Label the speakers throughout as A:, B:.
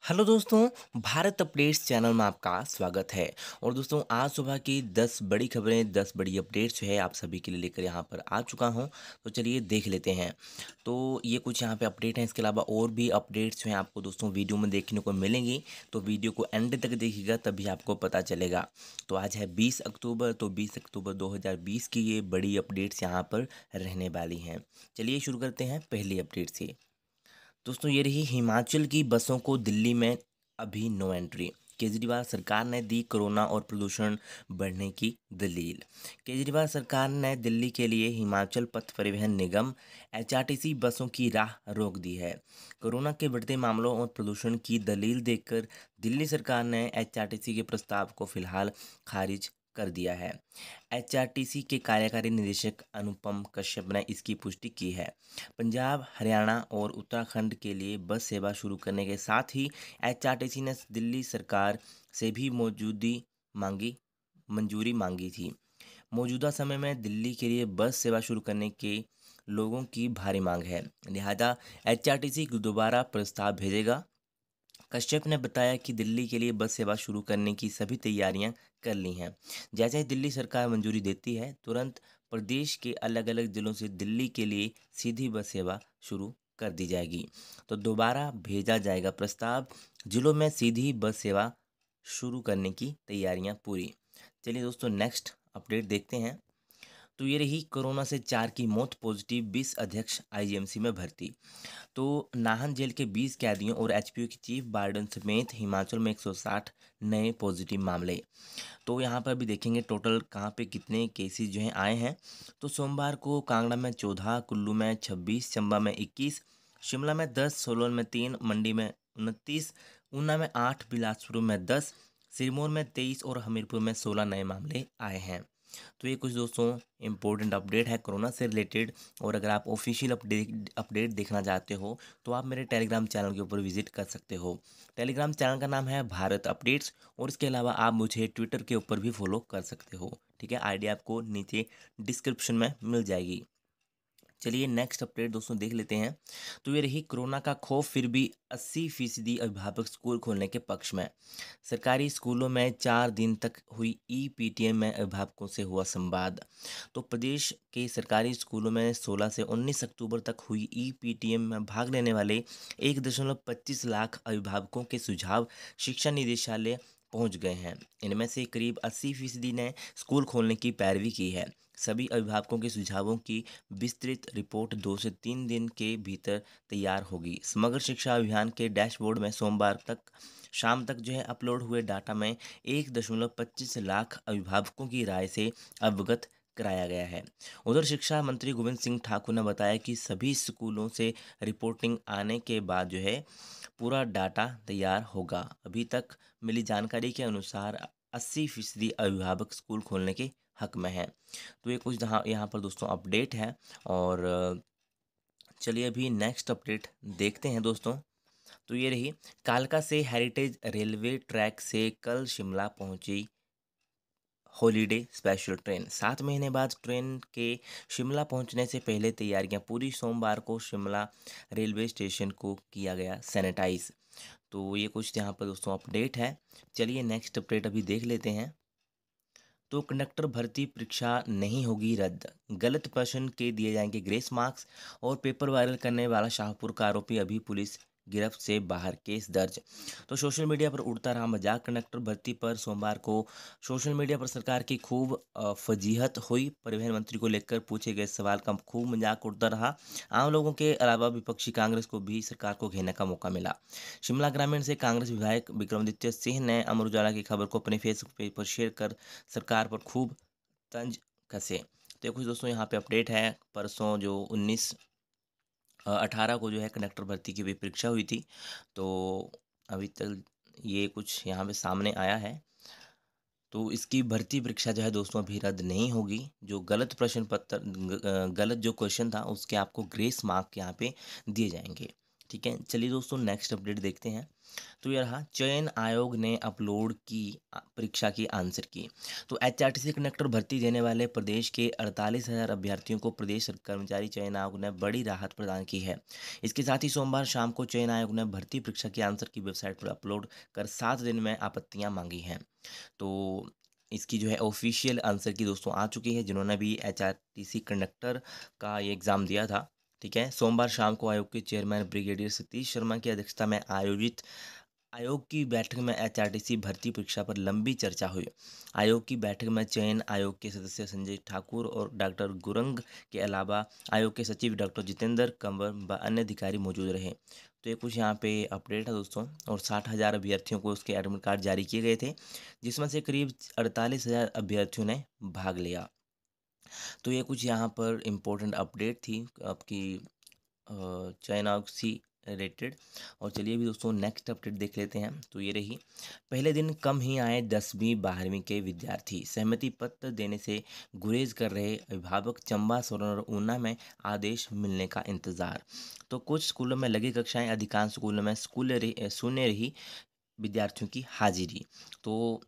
A: Hello दोस्तों, Bharat updates channel में आपका स्वागत है। और दोस्तों, आज सुबह की 10 बड़ी खबरें, 10 बड़ी अपडेट्स जो है आप सभी के लिए लेकर यहाँ पर आ चुका हूँ। तो चलिए देख लेते हैं। तो ये कुछ यहाँ पे अपडेट हैं, इसके अलावा और भी अपडेट्स जो हैं आपको दोस्तों वीडियो में देखने को मिलेंगी। तो वीडियो को एंड तक देखिएगा, तभी आपको पता चलेगा। तो आज है 20 अक्टूबर, तो 20 अक्टूबर 2020 की ये बड़ी अपडेट्स यहाँ पर रहने वाली हैं। चलिए शुरू करते हैं पहली अपडेट से। दोस्तों, ये रही हिमाचल की बसों को दिल्ली में अभी नो एंट्री। केजरीवाल सरकार ने दी कोरोना और प्रदूषण बढ़ने की दलील। केजरीवाल सरकार ने दिल्ली के लिए हिमाचल पथ परिवहन निगम एचआरटीसी बसों की राह रोक दी है। कोरोना के बढ़ते मामलों और प्रदूषण की दलील देकर दिल्ली सरकार ने एचआरटीसी के प्रस्ताव को फिलहाल खारिज कर दिया है। एचआरटीसी के कार्यकारी निदेशक अनुपम कश्यप ने इसकी पुष्टि की है। पंजाब, हरियाणा और उत्तराखंड के लिए बस सेवा शुरू करने के साथ ही एचआरटीसी ने दिल्ली सरकार से भी मंजूरी मांगी थी। मौजूदा समय में दिल्ली के लिए बस सेवा शुरू करने के लोगों की भारी मांग है, लिहाजा एचआरटीसी दोबारा प्रस्ताव भेजेगा। कश्यप ने बताया कि दिल्ली के लिए बस सेवा शुरू करने की सभी तैयारियां कर ली हैं। जैसे ही दिल्ली सरकार मंजूरी देती है, तुरंत प्रदेश के अलग अलग जिलों से दिल्ली के लिए सीधी बस सेवा शुरू कर दी जाएगी। तो दोबारा भेजा जाएगा प्रस्ताव। जिलों में सीधी बस सेवा शुरू करने की तैयारियां पूरी। चलिए दोस्तों, नेक्स्ट अपडेट देखते हैं। तो ये रही कोरोना से 4 की मौत, पॉजिटिव 20 अध्यक्ष आईजीएमसी में भर्ती। तो नाहन जेल के 20 कैदियों और एचपीयू के चीफ वार्डन समेत हिमाचल में 160 नए पॉजिटिव मामले। तो यहाँ पर भी देखेंगे टोटल कहाँ पे कितने केसेस जो हैं आए हैं। तो सोमवार को कांगड़ा में 14, कुल्लू में 26, चंबा में 21, शिमला में 10, सोलन में 3, मंडी में 29, ऊना में 8, बिलासपुर में 10, सिरमौर में 23 और हमीरपुर में 16 नए मामले आए हैं। तो ये कुछ दोस्तों इम्पोर्टेंट अपडेट है कोरोना से रिलेटेड। और अगर आप ऑफिशियल अपडेट देखना चाहते हो तो आप मेरे टेलीग्राम चैनल के ऊपर विजिट कर सकते हो। टेलीग्राम चैनल का नाम है भारत अपडेट्स। और इसके अलावा आप मुझे ट्विटर के ऊपर भी फॉलो कर सकते हो। ठीक है, आईडी आपको नीचे डिस्क्रिप्शन में मिल जाएगी। चलिए नेक्स्ट अपडेट दोस्तों देख लेते हैं। तो ये रही कोरोना का खौफ, फिर भी 80% अभिभावक स्कूल खोलने के पक्ष में। सरकारी स्कूलों में 4 दिन तक हुई ईपीटीएम में अभिभावकों से हुआ संवाद। तो प्रदेश के सरकारी स्कूलों में 16 से 19 अक्टूबर तक हुई ईपीटीएम में भाग लेने वाले 1.25 लाख अभिभावकों के सुझाव शिक्षा निदेशालय पहुंच गए हैं। इनमें से करीब 80% ने स्कूल खोलने की पैरवी की है। सभी अभिभावकों के सुझावों की विस्तृत रिपोर्ट 2 से 3 दिन के भीतर तैयार होगी। समग्र शिक्षा अभियान के डैशबोर्ड में सोमवार तक शाम तक जो है अपलोड हुए डाटा में 1.25 लाख अभिभावकों की राय से अवगत कराया गया है। उधर शिक्षा मंत्री गोविंद सिंह ठाकुर ने बताया कि सभी स्कूलों से रिपोर्टिंग आने के बाद जो है पूरा डाटा तैयार होगा। अभी तक मिली जानकारी के अनुसार 80% अभिभावक स्कूल खोलने के हक में है। तो ये कुछ यहाँ पर दोस्तों अपडेट है। और चलिए अभी नेक्स्ट अपडेट देखते हैं दोस्तों। तो ये रही कालका से हेरिटेज रेलवे ट्रैक से कल शिमला पहुंची हॉलीडे स्पेशल ट्रेन। 7 महीने बाद ट्रेन के शिमला पहुंचने से पहले तैयारियां पूरी। सोमवार को शिमला रेलवे स्टेशन को किया गया सैनिटाइज। तो ये कुछ यहाँ पर दोस्तों अपडेट है। चलिए नेक्स्ट अपडेट अभी देख लेते हैं। तो कंडक्टर भर्ती परीक्षा नहीं होगी रद्द, गलत प्रश्न के दिए जाएंगे ग्रेस मार्क्स। और पेपर वायरल करने वाला शाहपुर का आरोपी अभी पुलिस गिरफ्त से बाहर, केस दर्ज। तो सोशल मीडिया पर उड़ता रहा मजाक। कंडक्टर भर्ती पर सोमवार को सोशल मीडिया पर सरकार की खूब फजीहत हुई। परिवहन मंत्री को लेकर पूछे गए सवाल का खूब मजाक उड़ता रहा। आम लोगों के अलावा विपक्षी कांग्रेस को भी सरकार को घेरने का मौका मिला। शिमला ग्रामीण से कांग्रेस विधायक विक्रमादित्य सिंह ने अमर उजाला की खबर को अपने फेसबुक पेज पर शेयर कर सरकार पर खूब तंज कसे। तो कुछ दोस्तों यहाँ पे अपडेट है। परसों जो 18 को जो है कंडक्टर भर्ती की भी परीक्षा हुई थी। तो अभी तक ये कुछ यहाँ पे सामने आया है। तो इसकी भर्ती परीक्षा जो है दोस्तों अभी रद्द नहीं होगी। जो गलत प्रश्न पत्र गलत जो क्वेश्चन था उसके आपको ग्रेस मार्क यहाँ पे दिए जाएंगे। ठीक है, चलिए दोस्तों नेक्स्ट अपडेट देखते हैं। तो ये रहा, चयन आयोग ने अपलोड की परीक्षा की आंसर की। तो एचआरटीसी कंडक्टर भर्ती देने वाले प्रदेश के 48,000 अभ्यर्थियों को प्रदेश कर्मचारी चयन आयोग ने बड़ी राहत प्रदान की है। इसके साथ ही सोमवार शाम को चयन आयोग ने भर्ती परीक्षा की आंसर की वेबसाइट पर अपलोड कर 7 दिन में आपत्तियां मांगी हैं। तो इसकी जो है ऑफिशियल आंसर की दोस्तों आ चुकी है, जिन्होंने भी एचआरटीसी कंडक्टर का ये एग्ज़ाम दिया था। ठीक है, सोमवार शाम को आयोग के चेयरमैन ब्रिगेडियर सतीश शर्मा की अध्यक्षता में आयोजित आयोग की बैठक में एचआरटीसी भर्ती परीक्षा पर लंबी चर्चा हुई। आयोग की बैठक में चयन आयोग के सदस्य संजय ठाकुर और डॉक्टर गुरंग के अलावा आयोग के सचिव डॉक्टर जितेंद्र कंवर व अन्य अधिकारी मौजूद रहे। तो ये कुछ यहाँ पे अपडेट है दोस्तों। और 60,000 अभ्यर्थियों को उसके एडमिट कार्ड जारी किए गए थे, जिसमें से करीब 48,000 अभ्यर्थियों ने भाग लिया। तो ये कुछ यहाँ पर इम्पोर्टेंट अपडेट थी आपकी चयन आयोग से रिलेटेड। और चलिए भी दोस्तों नेक्स्ट अपडेट देख लेते हैं। तो ये रही, पहले दिन कम ही आए 10वीं 12वीं के विद्यार्थी, सहमति पत्र देने से गुरेज कर रहे अभिभावक, चंबा सोलन और ऊना में आदेश मिलने का इंतजार। तो कुछ स्कूलों में लगी कक्षाएं, अधिकांश स्कूलों में शून्य रही विद्यार्थियों की हाजिरी। तो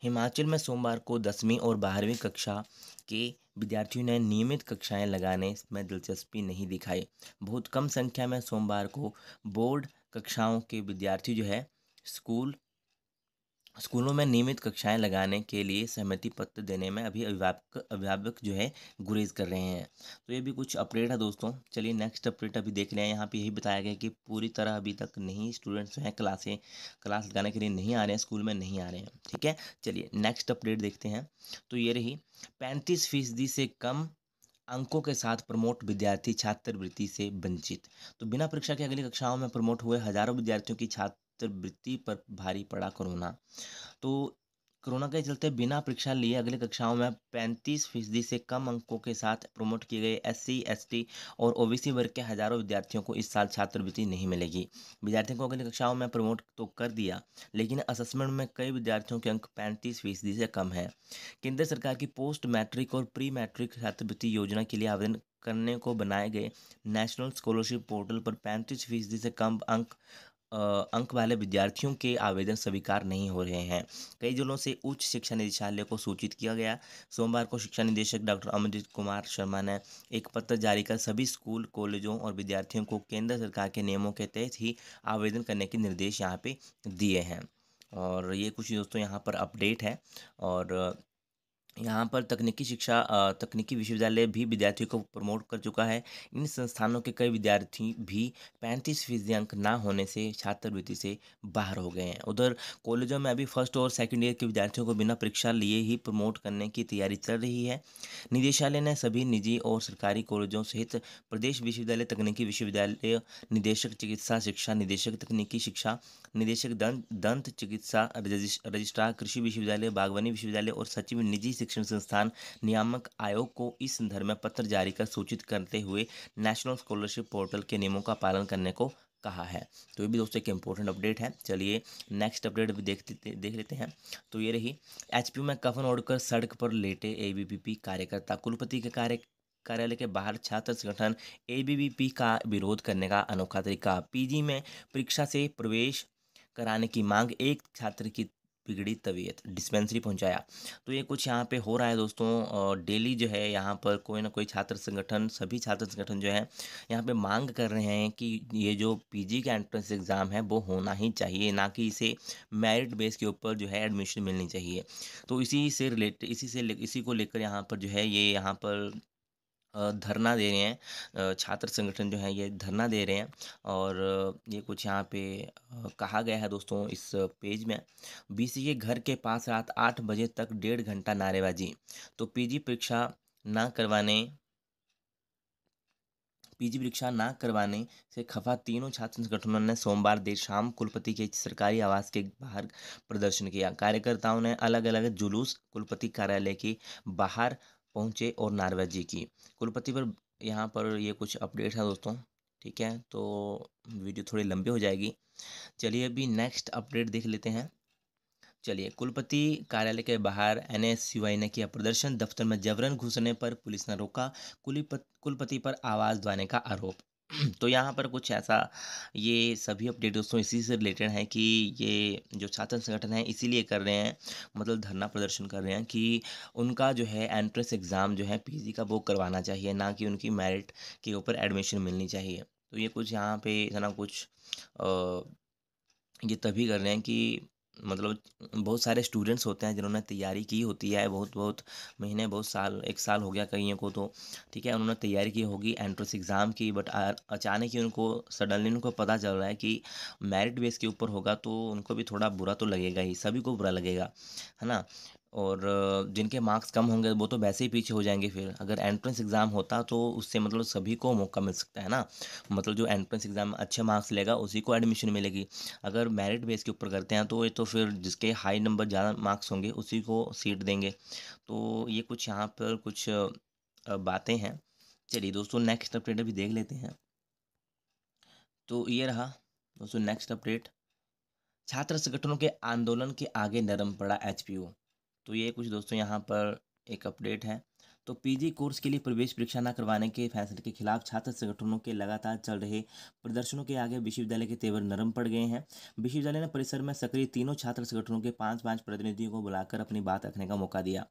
A: हिमाचल में सोमवार को 10वीं और 12वीं कक्षा के विद्यार्थियों ने नियमित कक्षाएं लगाने में दिलचस्पी नहीं दिखाई। बहुत कम संख्या में सोमवार को बोर्ड कक्षाओं के विद्यार्थी जो है स्कूलों में नियमित कक्षाएं लगाने के लिए सहमति पत्र देने में अभी अभिभावक जो है गुरेज कर रहे हैं। तो ये भी कुछ अपडेट है दोस्तों। चलिए नेक्स्ट अपडेट अभी देख लें। यहाँ पे यही बताया गया कि पूरी तरह अभी तक नहीं स्टूडेंट्स जो हैं क्लास लगाने के लिए नहीं आ रहे हैं, स्कूल में नहीं आ रहे हैं। ठीक है, चलिए नेक्स्ट अपडेट देखते हैं। तो ये रही, 35% से कम अंकों के साथ प्रमोट विद्यार्थी छात्रवृत्ति से वंचित। तो बिना परीक्षा के अगली कक्षाओं में प्रमोट हुए हजारों विद्यार्थियों की छात्रवृत्ति पर भारी पड़ा कोरोना। तो कोरोना के चलते बिना परीक्षा लिए अगली कक्षाओं में 35% से कम अंकों के साथ प्रमोट किए गए एससी एसटी और ओबीसी वर्ग के हजारों विद्यार्थियों को इस साल छात्रवृत्ति नहीं मिलेगी। विद्यार्थियों को अगली कक्षाओं में प्रमोट तो कर दिया, लेकिन असेसमेंट में कई विद्यार्थियों के अंक 35% से कम है। केंद्र सरकार की पोस्ट मैट्रिक और प्री मैट्रिक छात्रवृत्ति योजना के लिए आवेदन करने को बनाए गए नेशनल स्कॉलरशिप पोर्टल पर 35% से कम अंक वाले विद्यार्थियों के आवेदन स्वीकार नहीं हो रहे हैं। कई जिलों से उच्च शिक्षा निदेशालय को सूचित किया गया। सोमवार को शिक्षा निदेशक डॉक्टर अमरजीत कुमार शर्मा ने एक पत्र जारी कर सभी स्कूल कॉलेजों और विद्यार्थियों को केंद्र सरकार के नियमों के तहत ही आवेदन करने के निर्देश यहाँ पे दिए हैं। और ये कुछ दोस्तों यहाँ पर अपडेट है। और यहाँ पर तकनीकी विश्वविद्यालय भी विद्यार्थियों को प्रमोट कर चुका है। इन संस्थानों के कई विद्यार्थी भी 35% अंक ना होने से छात्रवृत्ति से बाहर हो गए हैं। उधर कॉलेजों में अभी फर्स्ट और सेकंड ईयर के विद्यार्थियों को बिना परीक्षा लिए ही प्रमोट करने की तैयारी चल रही है। निदेशालय ने सभी निजी और सरकारी कॉलेजों सहित प्रदेश विश्वविद्यालय, तकनीकी विश्वविद्यालय, निदेशक चिकित्सा शिक्षा, निदेशक तकनीकी शिक्षा, निदेशक दंत चिकित्सा, रजिस्ट्रार कृषि विश्वविद्यालय, बागवानी विश्वविद्यालय और सचिव निजी शिक्षण संस्थान नियामक आयोग को इस संदर्भ में पत्र जारी कर सूचित करते हुए नेशनल स्कॉलरशिप पोर्टल के नियमों का पालन करने को कहा है। तो ये भी दोस्तों एक इंपॉर्टेंट अपडेट है। चलिए नेक्स्ट अपडेट भी देख लेते हैं। तो ये रही, एचपी में कफन ओढ़कर सड़क पर लेटे एबीवीपी कार्यकर्ता, कुलपति के कार्यालय के बाहर छात्र संगठन एबीवीपी का विरोध करने का अनोखा तरीका। पीजी में परीक्षा से प्रवेश कराने की मांग, एक छात्र की बिगड़ी तबीयत, डिस्पेंसरी पहुंचाया। तो ये कुछ यहाँ पे हो रहा है दोस्तों। और डेली जो है यहाँ पर कोई ना कोई छात्र संगठन, सभी छात्र संगठन जो है यहाँ पे मांग कर रहे हैं कि ये जो पीजी का एंट्रेंस एग्ज़ाम है वो होना ही चाहिए, ना कि इसे मेरिट बेस के ऊपर जो है एडमिशन मिलनी चाहिए। तो इसी को लेकर यहाँ पर जो है ये यहाँ पर धरना दे रहे हैं। छात्र संगठन जो है ये धरना दे रहे हैं। और ये कुछ यहाँ पे कहा गया है दोस्तों इस पेज में। बीसी के घर के पास रात 8 बजे तक 1.5 घंटा नारेबाजी। तो पीजी परीक्षा ना करवाने से खफा तीनों छात्र संगठनों ने सोमवार देर शाम कुलपति के सरकारी आवास के बाहर प्रदर्शन किया। कार्यकर्ताओं ने अलग अलग जुलूस कुलपति कार्यालय के बाहर पहुंचे और नारेबाजी की। कुलपति पर यहाँ पर ये कुछ अपडेट है दोस्तों। ठीक है, तो वीडियो थोड़ी लंबी हो जाएगी। चलिए अभी नेक्स्ट अपडेट देख लेते हैं। चलिए, कुलपति कार्यालय के बाहर एनएसयूआई ने किया प्रदर्शन, दफ्तर में जबरन घुसने पर पुलिस ने रोका, कुलपति पर आवाज दबाने का आरोप। तो यहाँ पर कुछ ऐसा, ये सभी अपडेट दोस्तों इसी से रिलेटेड हैं कि ये जो छात्र संगठन है इसीलिए कर रहे हैं, मतलब धरना प्रदर्शन कर रहे हैं कि उनका जो है एंट्रेंस एग्ज़ाम जो है पीजी का वो करवाना चाहिए, ना कि उनकी मेरिट के ऊपर एडमिशन मिलनी चाहिए। तो ये कुछ यहाँ पे है ना कुछ अ, ये तभी कर रहे हैं कि मतलब बहुत सारे स्टूडेंट्स होते हैं जिन्होंने तैयारी की होती है, बहुत बहुत महीने, बहुत साल, 1 साल हो गया कईयों को तो, ठीक है, उन्होंने तैयारी की होगी एंट्रेंस एग्ज़ाम की, बट अचानक ही उनको सडनली उनको पता चल रहा है कि मेरिट बेस के ऊपर होगा, तो उनको भी थोड़ा बुरा तो लगेगा ही, सभी को बुरा लगेगा, है ना? और जिनके मार्क्स कम होंगे वो तो वैसे ही पीछे हो जाएंगे फिर। अगर एंट्रेंस एग्ज़ाम होता तो उससे मतलब सभी को मौका मिल सकता है ना, मतलब जो एंट्रेंस एग्ज़ाम में अच्छे मार्क्स लेगा उसी को एडमिशन मिलेगी। अगर मेरिट बेस के ऊपर करते हैं तो ये तो फिर जिसके हाई नंबर ज़्यादा मार्क्स होंगे उसी को सीट देंगे। तो ये कुछ यहाँ पर कुछ बातें हैं। चलिए दोस्तों नेक्स्ट अपडेट अभी देख लेते हैं। तो ये रहा दोस्तों नेक्स्ट अपडेट। छात्र संगठनों के आंदोलन के आगे नरम पड़ा एचपीयू। तो ये कुछ दोस्तों यहाँ पर एक अपडेट है। तो पीजी कोर्स के लिए प्रवेश परीक्षा न करवाने के फैसले के खिलाफ छात्र संगठनों के लगातार चल रहे प्रदर्शनों के आगे विश्वविद्यालय के तेवर नरम पड़ गए हैं। विश्वविद्यालय ने परिसर में सक्रिय तीनों छात्र संगठनों के 5-5 प्रतिनिधियों को बुलाकर अपनी बात रखने का मौका दिया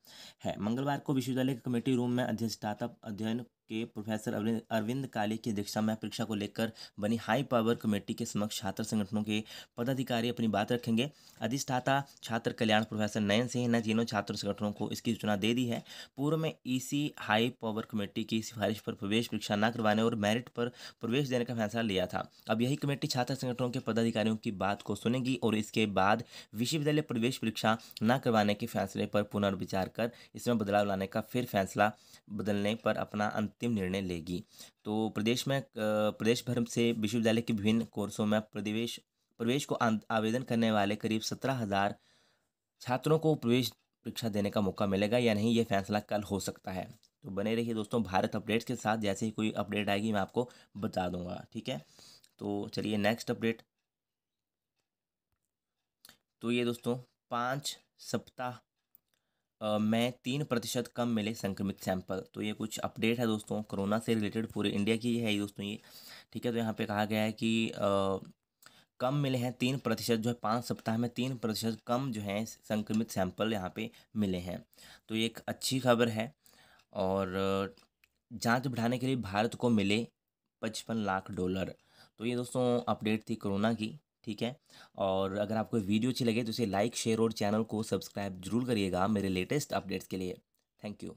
A: है। मंगलवार को विश्वविद्यालय के कमेटी रूम में अधिष्ठाता अध्ययन के प्रोफेसर अरविंद काले की अध्यक्षता में परीक्षा को लेकर बनी हाई पावर कमेटी के समक्ष छात्र संगठनों के पदाधिकारी अपनी बात रखेंगे। अधिष्ठाता छात्र कल्याण प्रोफेसर नयन सिंह ने तीनों छात्र संगठनों को इसकी सूचना दे दी है। पूर्व में ईसी हाई पावर कमेटी की सिफारिश पर प्रवेश परीक्षा न करवाने और मेरिट पर प्रवेश देने का फैसला लिया था। अब यही कमेटी छात्र संगठनों के पदाधिकारियों की बात को सुनेगी और इसके बाद विश्वविद्यालय प्रवेश परीक्षा न करवाने के फैसले पर पुनर्विचार कर इसमें बदलाव लाने का फिर फैसला बदलने पर अपना अंतिम निर्णय लेगी। तो प्रदेश भर से विश्वविद्यालय के विभिन्न कोर्सों में प्रवेश प्रवेश को आवेदन करने वाले करीब 17,000 छात्रों को प्रवेश परीक्षा देने का मौका मिलेगा या नहीं, ये फैसला कल हो सकता है। तो बने रहिए दोस्तों भारत अपडेट्स के साथ, जैसे ही कोई अपडेट आएगी मैं आपको बता दूंगा, ठीक है। तो चलिए नेक्स्ट अपडेट। तो ये दोस्तों 5 सप्ताह में 3% कम मिले संक्रमित सैंपल। तो ये कुछ अपडेट है दोस्तों कोरोना से रिलेटेड, पूरे इंडिया की है ये दोस्तों ये, ठीक है। तो यहाँ पे कहा गया है कि कम मिले हैं 3%, जो है 5 सप्ताह में 3% कम जो है संक्रमित सैंपल यहाँ पे मिले हैं। तो ये एक अच्छी खबर है। और जांच बढ़ाने के लिए भारत को मिले $55 लाख। तो ये दोस्तों अपडेट थी कोरोना की, ठीक है। और अगर आपको वीडियो अच्छी लगे तो इसे लाइक शेयर और चैनल को सब्सक्राइब जरूर करिएगा मेरे लेटेस्ट अपडेट्स के लिए। Thank you.